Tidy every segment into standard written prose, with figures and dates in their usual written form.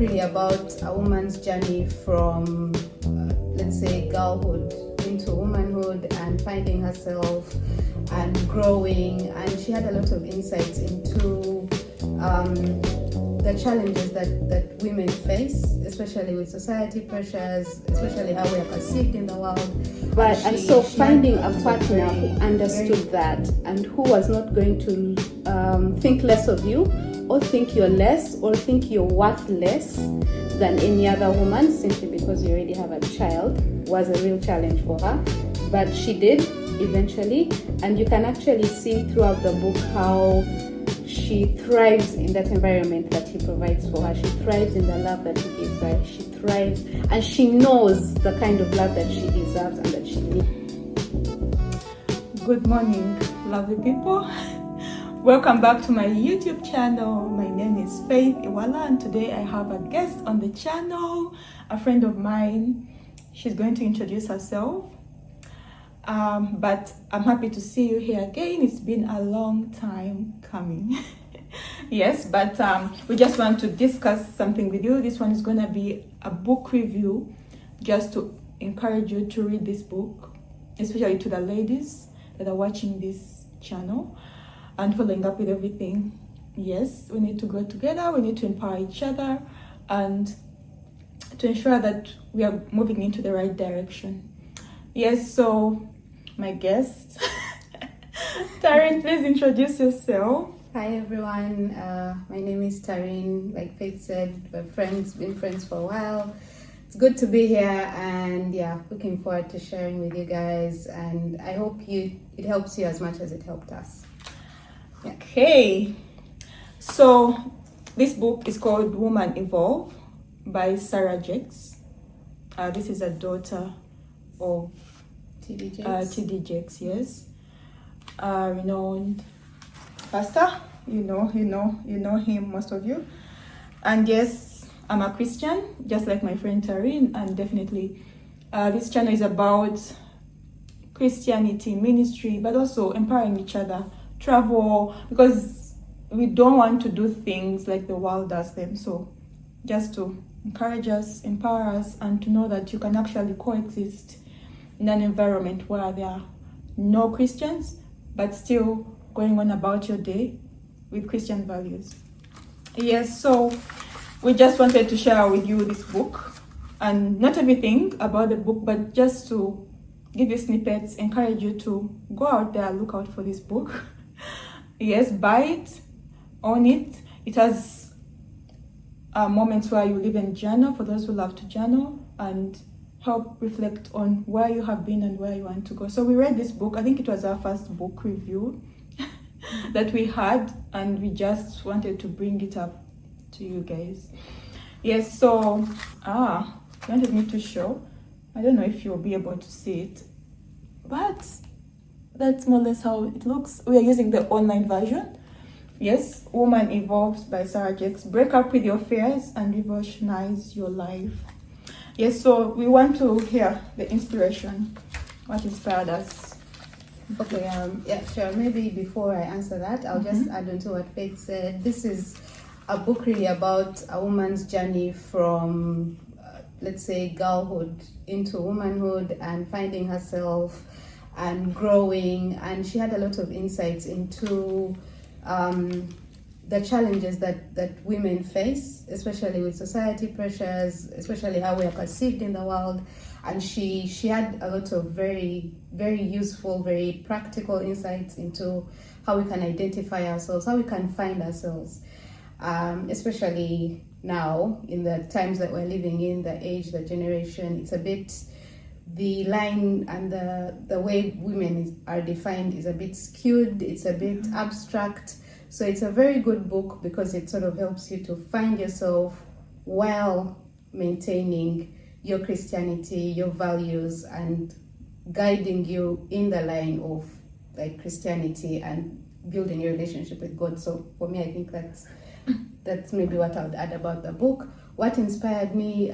really about a woman's journey from, let's say, girlhood into womanhood and finding herself and growing. And she had a lot of insights into the challenges that women face, especially with society pressures, especially how we are perceived in the world. Right, and so finding a partner who understood that and who was not going to think less of you, or think you're less, or think you're worth less than any other woman simply because you already have a child, was a real challenge for her. But she did eventually, and you can actually see throughout the book how she thrives in that environment that he provides for her. She thrives in the love that he gives her. She thrives, and she knows the kind of love that she deserves and that she needs. Good morning, lovely people. Welcome back to my YouTube channel. My name is Faith Iwala, and today I have a guest on the channel, a friend of mine. She's going to introduce herself. But I'm happy to see you here again. It's been a long time coming. Yes, but we just want to discuss something with you. This one is going to be a book review, just to encourage you to read this book, especially to the ladies that are watching this channel and following up with everything. Yes, we need to grow together, we need to empower each other, and to ensure that we are moving into the right direction. Yes, so my guest, Tarin, please introduce yourself. Hi everyone, my name is Tarin. Like Faith said, we're friends, been friends for a while. It's good to be here, and yeah, looking forward to sharing with you guys, and I hope it helps you as much as it helped us. Yeah. Okay, so this book is called Woman Evolve by Sarah Jakes. This is a daughter of T.D. Jakes, yes, renowned pastor. You know him, most of you. And yes, I'm a Christian, just like my friend Tarin, and definitely this channel is about Christianity, ministry, but also empowering each other, travel, because we don't want to do things like the world does them. So just to encourage us, empower us, and to know that you can actually coexist in an environment where there are no Christians, but still going on about your day with Christian values. Yes, so we just wanted to share with you this book, and not everything about the book, but just to give you snippets, encourage you to go out there, look out for this book. Yes, buy it, own it. It has moments where you live and journal, for those who love to journal, and help reflect on where you have been and where you want to go. So we read this book. I think it was our first book review that we had, and we just wanted to bring it up to you guys. Yes, so you wanted me to show. I don't know if you'll be able to see it, but that's more or less how it looks. We are using the online version. Yes, Woman Evolves by Sarah Jakes. Break up with your fears and revolutionize your life. Yes, so we want to hear the inspiration. What inspired us? Okay, yeah, sure. Maybe before I answer that, I'll just add on to what Faith said. This is a book really about a woman's journey from, let's say, girlhood into womanhood and finding herself and growing. And she had a lot of insights into the challenges that women face, especially with society pressures, especially how we are perceived in the world. And she had a lot of very, very useful, very practical insights into how we can identify ourselves, how we can find ourselves, especially now in the times that we're living in, the age, the generation. It's a bit, the line and the way women are defined is a bit skewed, it's a bit abstract. So it's a very good book because it sort of helps you to find yourself while maintaining your Christianity, your values, and guiding you in the line of like Christianity and building your relationship with God. So for me, I think that's maybe what I would add about the book. What inspired me?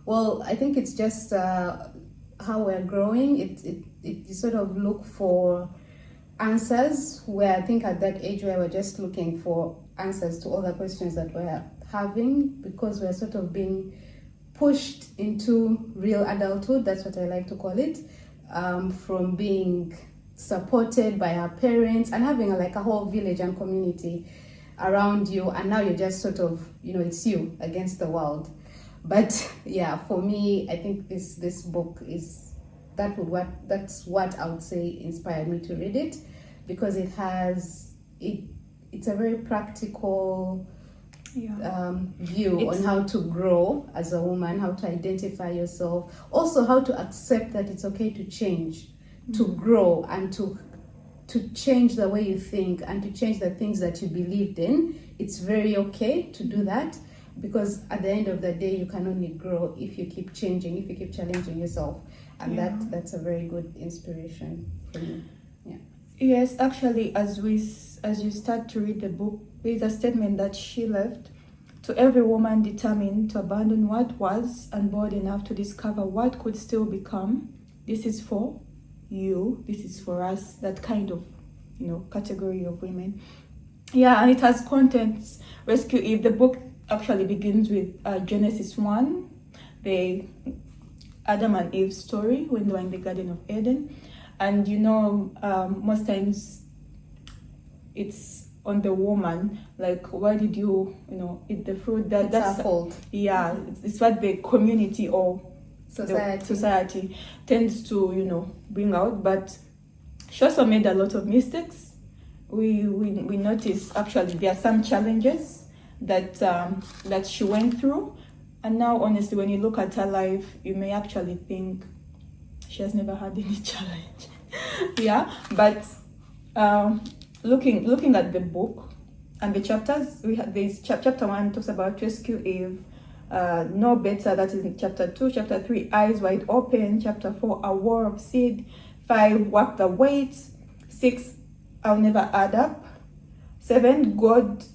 Well, I think it's just how we're growing. You sort of look for answers, where I think at that age where we're just looking for answers to all the questions that we're having, because we're sort of being pushed into real adulthood. That's what I like to call it, from being supported by our parents and having like a whole village and community around you, and now you're just sort of, it's you against the world. But yeah, for me, I think this book is that's what I would say inspired me to read it, because it's a very practical view on how to grow as a woman, how to identify yourself, also how to accept that it's okay to change, to grow, and to change the way you think, and to change the things that you believed in. It's very okay to do that, because at the end of the day, you can only grow if you keep changing, if you keep challenging yourself, and that's a very good inspiration for me. Yeah. Yes, actually, as you start to read the book, there is a statement that she left: to every woman determined to abandon what was and bold enough to discover what could still become. This is for you. This is for us. That kind of, category of women. Yeah, and it has contents. Rescue Eve. The book actually begins with Genesis 1, the Adam and Eve story when they were in the Garden of Eden. And most times it's on the woman, like, why did you eat the fruit? That's her fault. Yeah, it's what the community or society tends to bring out. But she also made a lot of mistakes. We notice actually there are some challenges that she went through, and now honestly, when you look at her life, you may actually think she has never had any challenge. Yeah, but looking at the book and the chapters, we have this chapter 1 talks about Rescue Eve, Know Better, that is in chapter 2. Chapter 3, Eyes Wide Open. Chapter 4, A War of Seed. 5, Walk the Weight. 6, I'll Never Add Up. 7, Good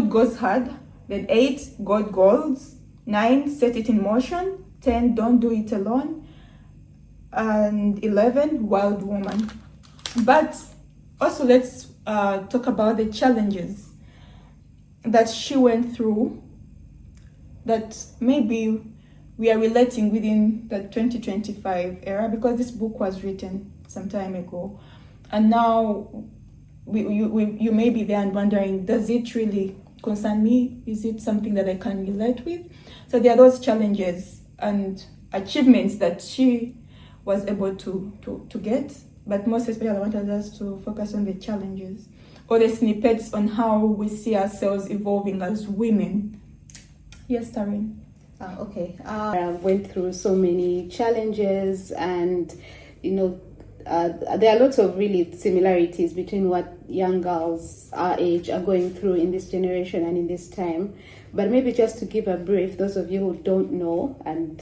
Goes Hard. Then 8, God Goals. 9, Set It in Motion. 10, Don't Do It Alone. And 11, Wild Woman. But also let's talk about the challenges that she went through, that maybe we are relating within the 2025 era, because this book was written some time ago, and now you may be there and wondering, does it really concern me? Is it something that I can relate with? So there are those challenges and achievements that she was able to get, but most especially I wanted us to focus on the challenges or the snippets on how we see ourselves evolving as women. Yes, Tarin. Okay. I went through so many challenges, and there are lots of really similarities between what young girls our age are going through in this generation and in this time. But maybe just to give a brief, those of you who don't know, and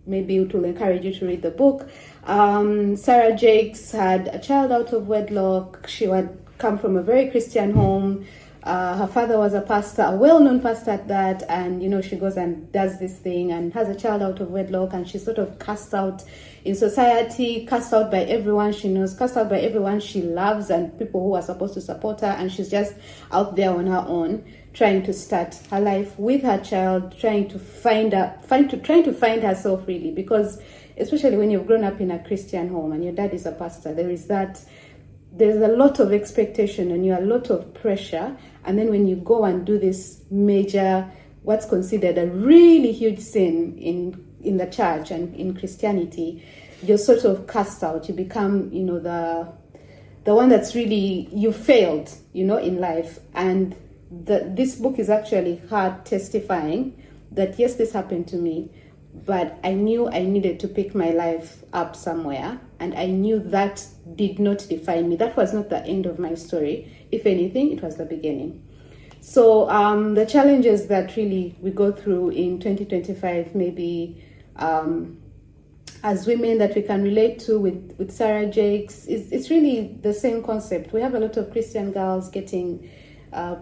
maybe it will encourage you to read the book. Sarah Jakes had a child out of wedlock. She had come from a very Christian home. Her father was a pastor, a well-known pastor at that, and she goes and does this thing and has a child out of wedlock, and she's sort of cast out in society, cast out by everyone she knows, cast out by everyone she loves and people who are supposed to support her, and she's just out there on her own, trying to start her life with her child, trying to find herself really, because especially when you've grown up in a Christian home and your dad is a pastor, there's a lot of expectation on you, a lot of pressure. And then when you go and do this major, what's considered a really huge sin in the church and in Christianity, you're sort of cast out. You become, the one that's really, you failed, in life. And this book is actually her testifying that, yes, this happened to me, but I knew I needed to pick my life up somewhere, and I knew that did not define me. That was not the end of my story. If anything, it was the beginning. So the challenges that really we go through in 2025, maybe as women that we can relate to with Sarah Jakes, it's really the same concept. We have a lot of Christian girls getting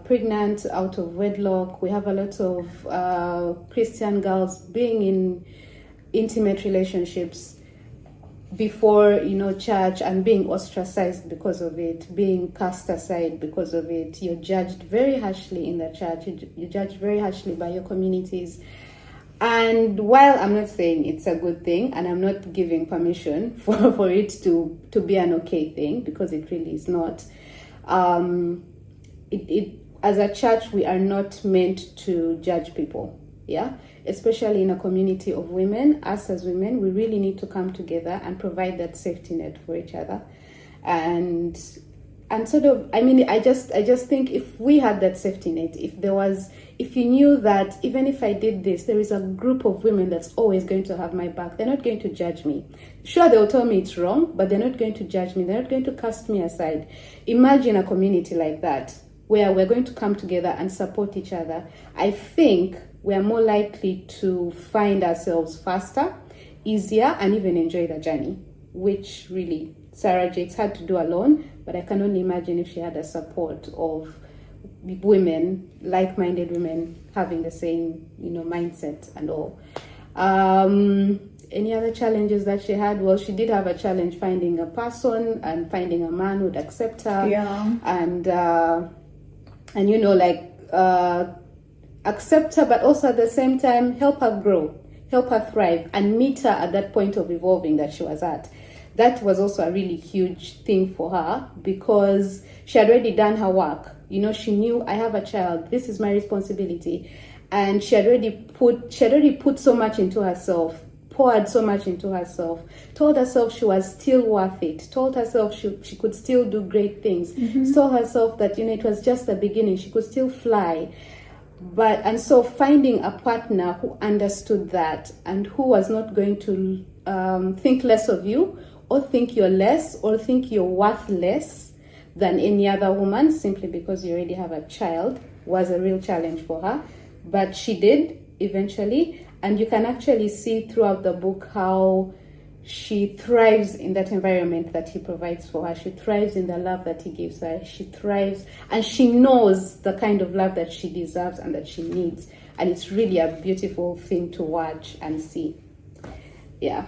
pregnant out of wedlock. We have a lot of Christian girls being in intimate relationships before church and being ostracized because of it, being cast aside because of it. You're judged very harshly in the church. You're judged very harshly by your communities. And while I'm not saying it's a good thing, and I'm not giving permission for it to be an okay thing, because it really is not, as a church, we are not meant to judge people. Yeah, especially in a community of women. Us as women, we really need to come together and provide that safety net for each other, and sort of, I just think if we had that safety net, if you knew that even if I did this, there is a group of women that's always going to have my back. They're not going to judge me. Sure, they'll tell me it's wrong, but they're not going to judge me. They're not going to cast me aside. Imagine a community like that, where we're going to come together and support each other. I think we're more likely to find ourselves faster, easier, and even enjoy the journey, which really Sarah Jakes had to do alone, but I can only imagine if she had a support of women, like-minded women, having the same, mindset and all. Any other challenges that she had? Well, she did have a challenge finding a person and finding a man who'd accept her. Yeah. And accept her, but also at the same time help her grow, help her thrive, and meet her at that point of evolving that she was at. That was also a really huge thing for her, because she had already done her work. She knew, I have a child, this is my responsibility. And she had already put so much into herself, poured so much into herself, told herself she was still worth it, told herself she could still do great things, told herself that, it was just the beginning, she could still fly. And so finding a partner who understood that and who was not going to think less of you, or think you're less, or think you're worth less than any other woman simply because you already have a child, was a real challenge for her. But she did eventually, and you can actually see throughout the book how she thrives in that environment that he provides for her. She thrives in the love that he gives her. She thrives, and she knows the kind of love that she deserves and that she needs. And it's really a beautiful thing to watch and see. Yeah.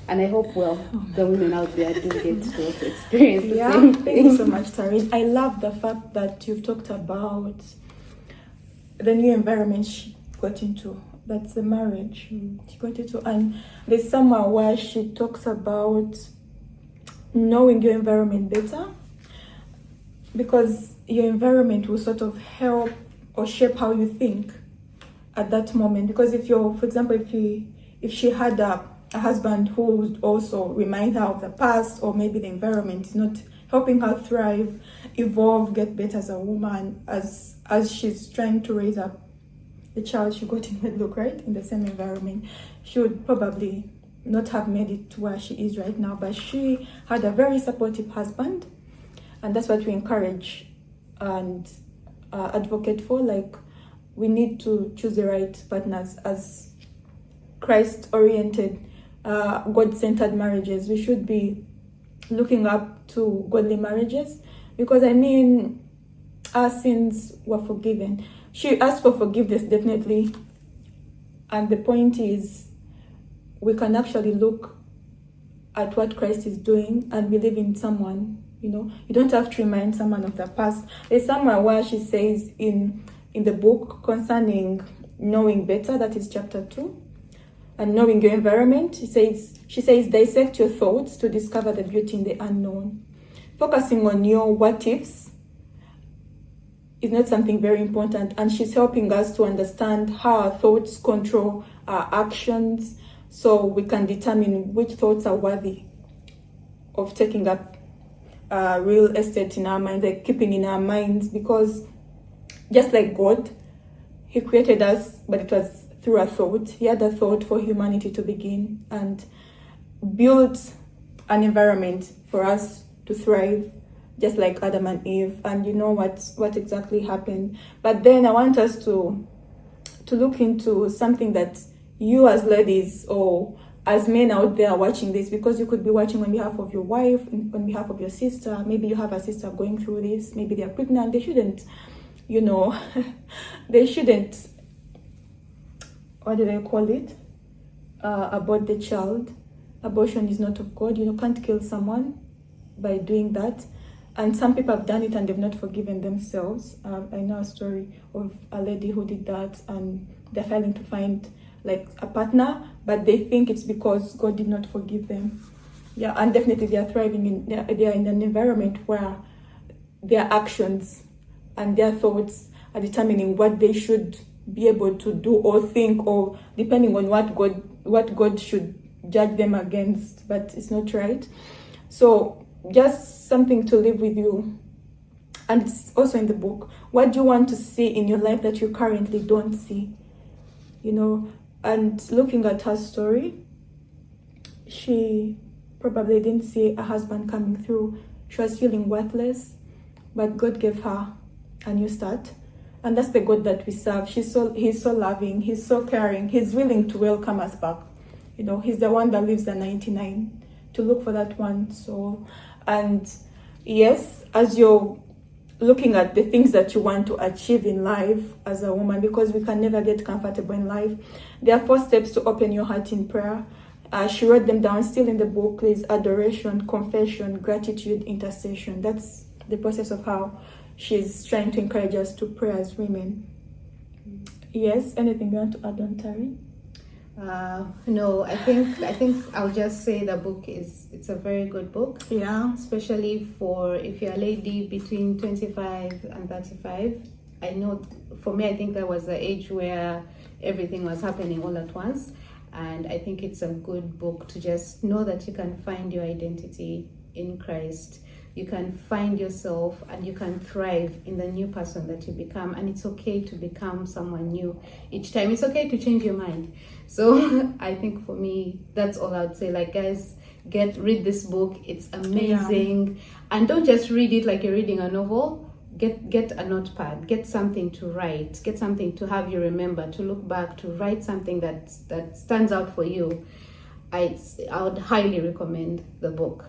And I hope, the women out there do get to also experience the same thing. Thank you so much, Tarin. I love the fact that you've talked about the new environment she got into. That's the marriage she got into. And there's somewhere where she talks about knowing your environment better, because your environment will sort of help or shape how you think at that moment. Because for example, if she had a husband who would also remind her of the past, or maybe the environment is not helping her thrive, evolve, get better as a woman, as she's trying to raise up the child she got in wedlock, right, in the same environment, she would probably not have made it to where she is right now. But she had a very supportive husband, and that's what we encourage and advocate for. Like, we need to choose the right partners as Christ-oriented, God-centered marriages. We should be looking up to godly marriages, because our sins were forgiven. She asked for forgiveness, definitely. And the point is, we can actually look at what Christ is doing and believe in someone. You don't have to remind someone of the past. There's somewhere where she says in the book concerning knowing better, that is chapter 2, and knowing your environment, she says, dissect your thoughts to discover the beauty in the unknown. Focusing on your what ifs is not something very important, and she's helping us to understand how our thoughts control our actions, so we can determine which thoughts are worthy of taking up real estate in our minds, like keeping in our minds. Because just like God, he created us, but it was through a thought. He had a thought for humanity to begin and built an environment for us to thrive, just like Adam and Eve. And you know what exactly happened. But then I want us to look into something that you as ladies, or as men out there watching this, because you could be watching on behalf of your wife, on behalf of your sister. Maybe you have a sister going through this. Maybe they're pregnant. They shouldn't, they shouldn't, what do they call it? Abort the child. abortion is not of God. You can't kill someone by doing that. And some people have done it and they've not forgiven themselves. I know a story of a lady who did that, and they're failing to find like a partner, but they think it's because God did not forgive them. Yeah, and definitely they are thriving they are in an environment where their actions and their thoughts are determining what they should be able to do or think, or depending on what God should judge them against, but it's not right. So just something to live with you. And it's also in the book. What do you want to see in your life that you currently don't see? And looking at her story, she probably didn't see a husband coming through. She was feeling worthless, but God gave her a new start. And that's the God that we serve. He's so loving, he's so caring, he's willing to welcome us back. He's the one that leaves the 99 to look for that one soul. And yes, as you're looking at the things that you want to achieve in life as a woman, because we can never get comfortable in life, there are 4 steps to open your heart in prayer. She wrote them down, still in the book. There's adoration, confession, gratitude, intercession. That's the process of how she's trying to encourage us to pray as women. Yes, anything you want to add on, Tarin? No, I think I'll just say the book it's a very good book. Yeah. Especially for if you're a lady between 25 and 35. I know for me, I think that was the age where everything was happening all at once. And I think it's a good book to just know that you can find your identity in Christ. You can find yourself and you can thrive in the new person that you become. And it's okay to become someone new each time. It's okay to change your mind. So I think for me, that's all I would say. Like, guys, read this book. It's amazing. Yeah. And don't just read it like you're reading a novel. Get a notepad, get something to write, get something to have you remember, to look back, to write something that stands out for you. I would highly recommend the book,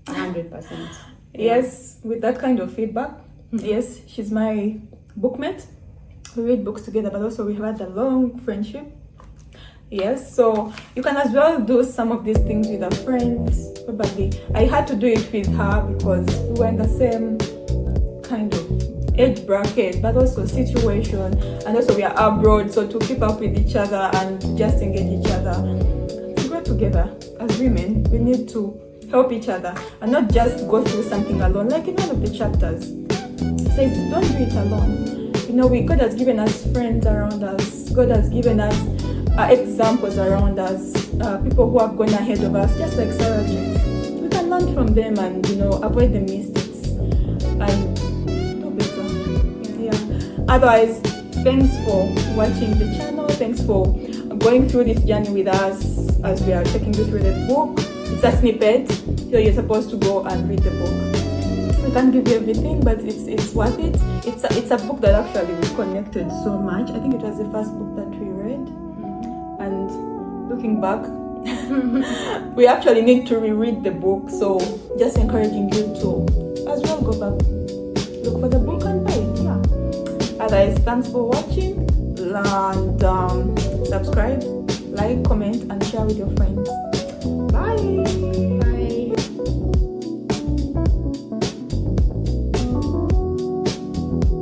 100%. Yes, with that kind of feedback. Yes, she's my bookmate. We read books together, but also we have had a long friendship. Yes, so you can as well do some of these things with a friend. Probably I had to do it with her because we were in the same kind of age bracket, but also situation, and also we are abroad, so to keep up with each other and just engage each other, to grow together as women, we need to help each other and not just go through something alone. Like in one of the chapters, it says don't do it alone. God has given us friends around us. God has given us examples around us, people who have gone ahead of us, just like Sarah James. We can learn from them and avoid the mistakes and otherwise, thanks for watching the channel. Thanks for going through this journey with us as we are taking you through the book. It's a snippet, so you're supposed to go and read the book. We can't give you everything, but it's worth it. It's a book that actually we connected so much. I think it was the first book that we read. And looking back, we actually need to reread the book. So just encouraging you to as well go back, look for the book and buy it. Yeah. Otherwise, thanks for watching, and subscribe, like, comment, and share with your friends. Bye.